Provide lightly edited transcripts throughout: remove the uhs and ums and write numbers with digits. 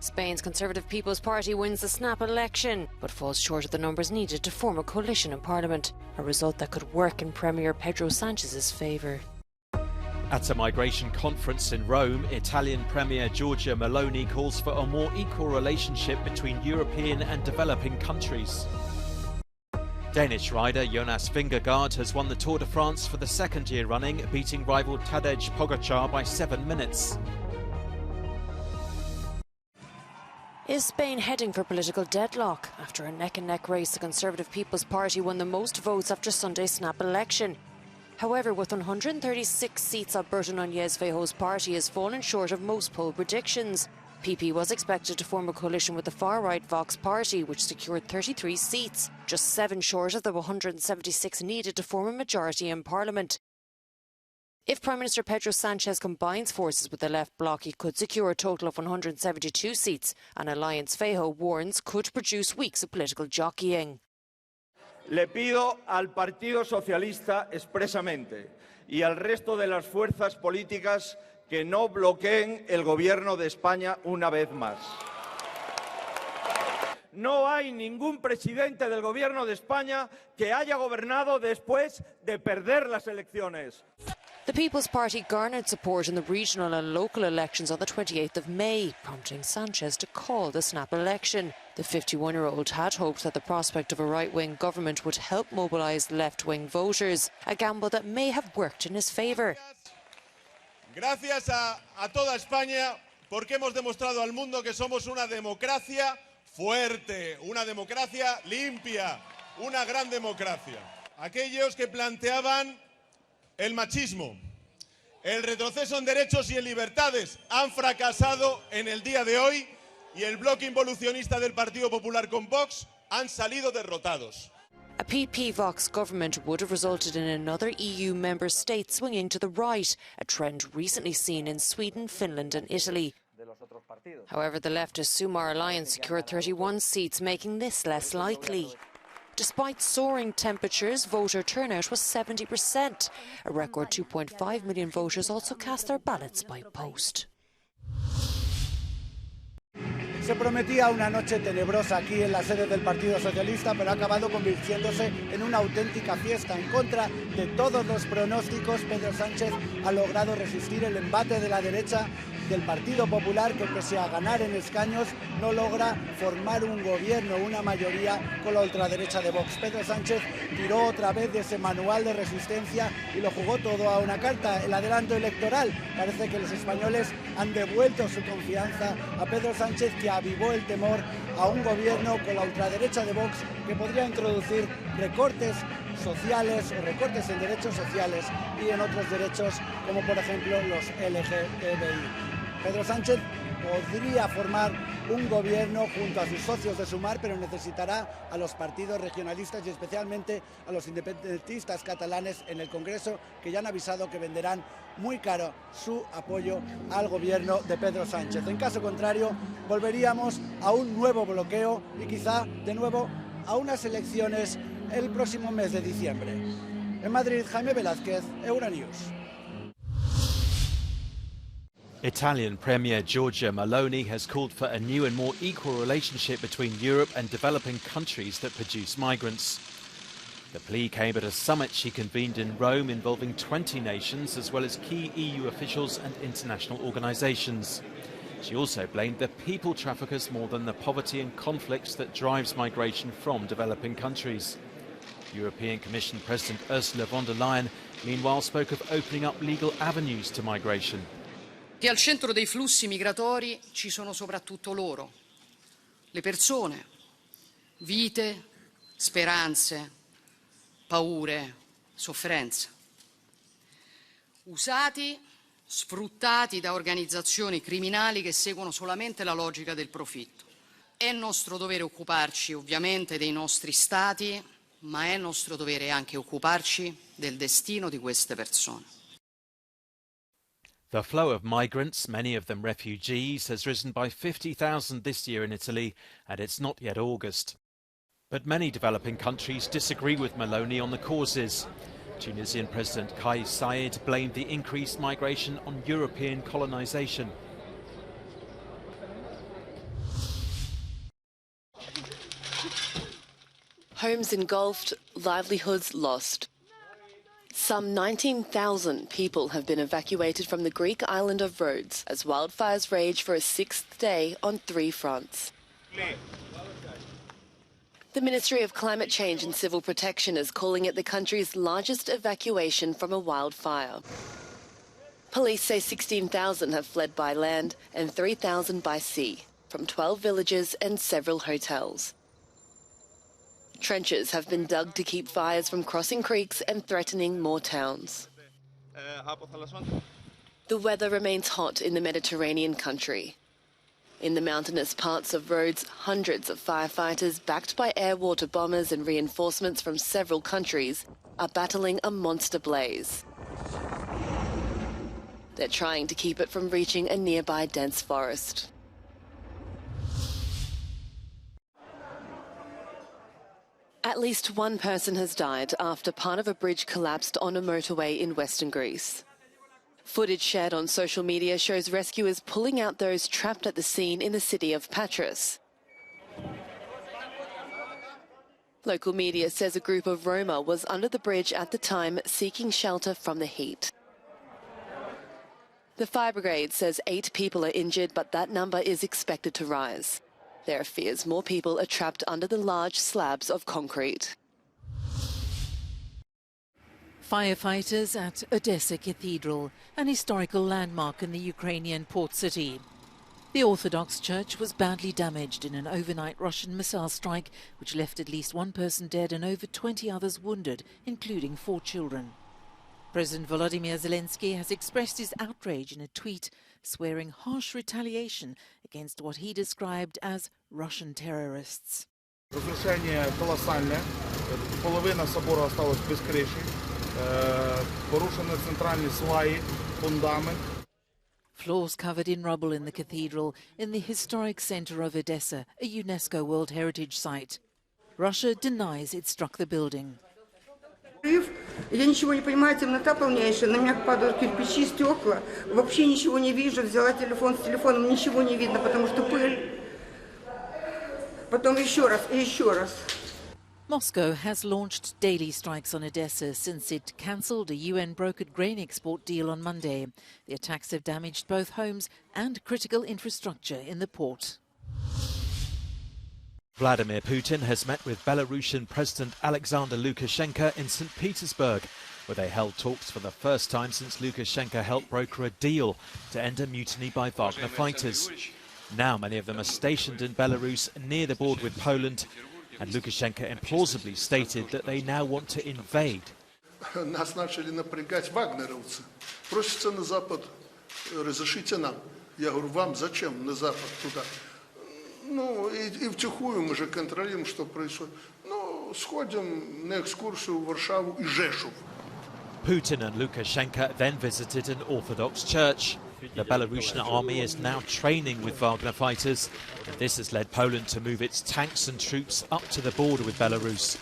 Spain's Conservative People's Party wins the snap election, but falls short of the numbers needed to form a coalition in Parliament, a result that could work in Premier Pedro Sanchez's favour. At a migration conference in Rome, Italian Premier Giorgia Meloni calls for a more equal relationship between European and developing countries. Danish rider Jonas Vingegaard has won the Tour de France for the second year running, beating rival Tadej Pogačar by 7 minutes. Is Spain heading for political deadlock? After a neck-and-neck race, the Conservative People's Party won the most votes after Sunday's snap election. However, with 136 seats, Alberto Núñez Feijóo's party has fallen short of most poll predictions. PP was expected to form a coalition with the far-right Vox party, which secured 33 seats, just 7 short of the 176 needed to form a majority in Parliament. If Prime Minister Pedro Sanchez combines forces with the left bloc, he could secure a total of 172 seats, and Alliance Feijóo warns could produce weeks of political jockeying. Le pido al Partido Socialista expresamente y al resto de las fuerzas políticas que no bloqueen el gobierno de España una vez más. No hay ningún presidente del gobierno de España que haya gobernado después de perder las elecciones. The People's Party garnered support in the regional and local elections on the 28th of May, prompting Sanchez to call the snap election. The 51-year-old had hoped that the prospect of a right-wing government would help mobilise left-wing voters, a gamble that may have worked in his favour. Gracias a toda España, porque hemos demostrado al mundo que somos una democracia fuerte, una democracia limpia, una gran democracia. Aquellos que planteaban el machismo, el retroceso en derechos y en libertades han fracasado en el día de hoy y el bloque involucionista del Partido Popular con Vox han salido derrotados. A PP-Vox government would have resulted in another EU member state swinging to the right, a trend recently seen in Sweden, Finland and Italy. However, the leftist Sumar alliance secured 31 seats, making this less likely. Despite soaring temperatures, voter turnout was 70%. A record 2.5 million voters also cast their ballots by post. Se prometía una noche tenebrosa aquí en la sede del Partido Socialista, pero ha acabado convirtiéndose en una auténtica fiesta. En contra de todos los pronósticos, Pedro Sánchez ha logrado resistir el embate de la derecha del Partido Popular, que pese a ganar en escaños no logra formar un gobierno, una mayoría con la ultraderecha de Vox. Pedro Sánchez tiró otra vez de ese manual de resistencia y lo jugó todo a una carta, el adelanto electoral. Parece que los españoles han devuelto su confianza a Pedro Sánchez, que avivó el temor a un gobierno con la ultraderecha de Vox que podría introducir recortes sociales o recortes en derechos sociales y en otros derechos, como por ejemplo los LGTBI. Pedro Sánchez podría formar un gobierno junto a sus socios de Sumar, pero necesitará a los partidos regionalistas y especialmente a los independentistas catalanes en el Congreso, que ya han avisado que venderán muy caro su apoyo al gobierno de Pedro Sánchez. En caso contrario, volveríamos a un nuevo bloqueo y quizá de nuevo a unas elecciones el próximo mes de diciembre. En Madrid, Jaime Velázquez, Euronews. Italian Premier Giorgia Meloni has called for a new and more equal relationship between Europe and developing countries that produce migrants. The plea came at a summit she convened in Rome involving 20 nations as well as key EU officials and international organisations. She also blamed the people traffickers more than the poverty and conflicts that drives migration from developing countries. European Commission President Ursula von der Leyen, meanwhile, spoke of opening up legal avenues to migration. Che al centro dei flussi migratori ci sono soprattutto loro, le persone, vite, speranze, paure, sofferenze, usati, sfruttati da organizzazioni criminali che seguono solamente la logica del profitto. È nostro dovere occuparci ovviamente dei nostri stati, ma è nostro dovere anche occuparci del destino di queste persone. The flow of migrants, many of them refugees, has risen by 50,000 this year in Italy, and it's not yet August. But many developing countries disagree with Meloni on the causes. Tunisian President Kais Saied blamed the increased migration on European colonisation. Homes engulfed, livelihoods lost. Some 19,000 people have been evacuated from the Greek island of Rhodes as wildfires rage for a sixth day on 3 fronts. The Ministry of Climate Change and Civil Protection is calling it the country's largest evacuation from a wildfire. Police say 16,000 have fled by land and 3,000 by sea, from 12 villages and several hotels. Trenches have been dug to keep fires from crossing creeks and threatening more towns. The weather remains hot in the Mediterranean country. In the mountainous parts of Rhodes, hundreds of firefighters, backed by air-water bombers and reinforcements from several countries, are battling a monster blaze. They're trying to keep it from reaching a nearby dense forest. At least one person has died after part of a bridge collapsed on a motorway in western Greece. Footage shared on social media shows rescuers pulling out those trapped at the scene in the city of Patras. Local media says a group of Roma was under the bridge at the time, seeking shelter from the heat. The fire brigade says 8 people are injured, but that number is expected to rise. There are fears more people are trapped under the large slabs of concrete. Firefighters at Odessa Cathedral, an historical landmark in the Ukrainian port city. The Orthodox Church was badly damaged in an overnight Russian missile strike, which left at least 1 person dead and over 20 others wounded, including 4 children. President Volodymyr Zelensky has expressed his outrage in a tweet, swearing harsh retaliation against what he described as Russian terrorists. Разрушение колоссальное. Половина собора осталась без крыши. Порушены центральные сваи, фундамент. Floors covered in rubble in the cathedral in the historic centre of Odessa, a UNESCO World Heritage Site. Russia denies it struck the building. Я ничего не понимаю, темнота полнейшая, на меня падают кирпичи, стекла, вообще ничего не вижу, взяла телефон, с телефоном ничего не видно, потому что пыль. Потом еще раз и еще раз. Moscow has launched daily strikes on Odessa since it cancelled a UN-brokered grain export deal on Monday. The attacks have damaged both homes and critical infrastructure in the port. Vladimir Putin has met with Belarusian President Alexander Lukashenko in St. Petersburg, where they held talks for the first time since Lukashenko helped broker a deal to end a mutiny by Wagner fighters. Now many of them are stationed in Belarus near the border with Poland, and Lukashenko implausibly stated that they now want to invade. Нас начали напрягать вагнеровцы. Просятся на Запад, разрешите нам. Я говорю, вам зачем на Запад туда? Ну, и втихую мы же контролируем, что происходит. Ну, сходим на экскурсию в Варшаву и Жешув. Putin and Lukashenko then visited an Orthodox church. The Belarusian army is now training with Wagner fighters, and this has led Poland to move its tanks and troops up to the border with Belarus.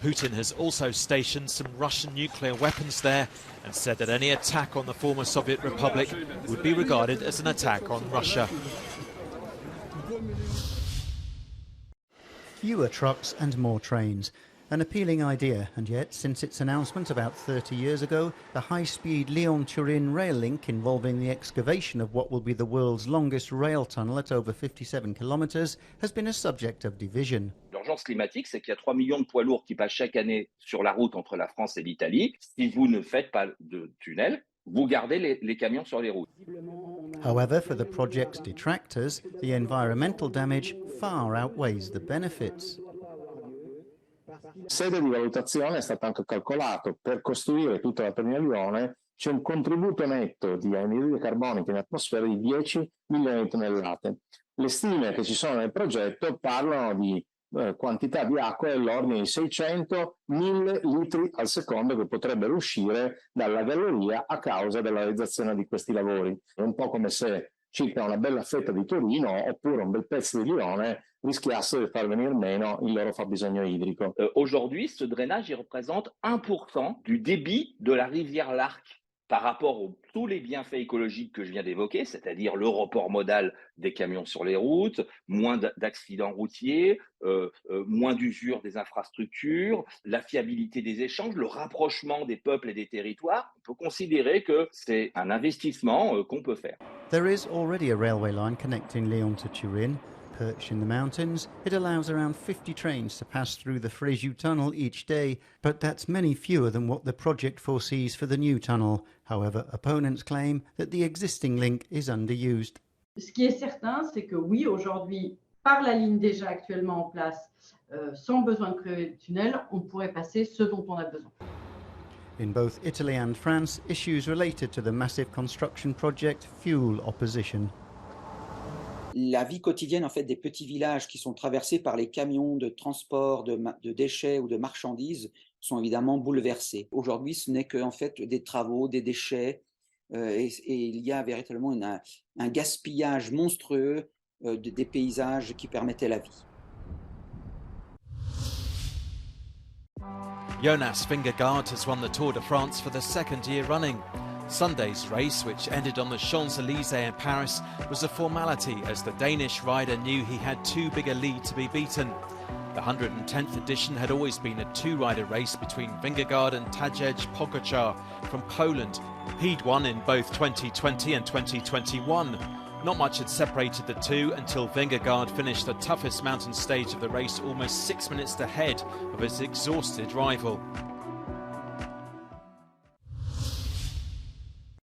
Putin has also stationed some Russian nuclear weapons there and said that any attack on the former Soviet Republic would be regarded as an attack on Russia. Fewer trucks and more trains. An appealing idea, and yet, since its announcement about 30 years ago, the high-speed Lyon-Turin rail link involving the excavation of what will be the world's longest rail tunnel at over 57 kilometres has been a subject of division. L'urgence climatique, c'est qu'il y a 3 millions de poids lourds qui passent chaque année sur la route entre la France et l'Italie. Si vous ne faites pas de tunnel, vous gardez les camions sur les routes. However, for the project's detractors, the environmental damage far outweighs the benefits. Sede di valutazione è stato anche calcolato per costruire tutta la terminale di Lione c'è un contributo netto di anidride carbonica in atmosfera di 10 milioni di tonnellate. Le stime che ci sono nel progetto parlano di quantità di acqua dell'ordine di 600.000 litri al secondo che potrebbero uscire dalla galleria a causa della realizzazione di questi lavori. È un po' come se circa una bella fetta di Torino oppure un bel pezzo di Lione rischiassero di far venir meno il loro fabbisogno idrico. Aujourd'hui, ce drainage il représente 1% du débit de la rivière Larc. par rapport à tous les bienfaits écologiques que je viens d'évoquer, c'est-à-dire le report modal des camions sur les routes, moins d'accidents routiers, moins d'usure des infrastructures, la fiabilité des échanges, le rapprochement des peuples et des territoires, on peut considérer que c'est un investissement qu'on peut faire. There is already a railway line connecting Lyon to Turin. Perched in the mountains, it allows around 50 trains to pass through the Fréjus tunnel each day, but that's many fewer than what the project foresees for the new tunnel. However, opponents claim that the existing link is underused. Ce qui est certain, c'est que oui, aujourd'hui, par la ligne déjà actuellement en place, sans besoin de crever le tunnel, on pourrait passer ce dont on a besoin. In both Italy and France, issues related to the massive construction project fuel opposition. La vie quotidienne en fait des petits villages qui sont traversés par les camions de transport de déchets ou de marchandises sont évidemment bouleversés. Aujourd'hui, ce n'est que en fait des travaux, des déchets, et il y a véritablement un gaspillage monstrueux des paysages qui permettaient la vie. Jonas Vingegaard has won the Tour de France for the second year running. Sunday's race, which ended on the Champs-Élysées in Paris, was a formality as the Danish rider knew he had too big a lead to be beaten. The 110th edition had always been a two-rider race between Vingegaard and Tadej Pogačar from Poland. He'd won in both 2020 and 2021. Not much had separated the two until Vingegaard finished the toughest mountain stage of the race almost 6 minutes ahead of his exhausted rival.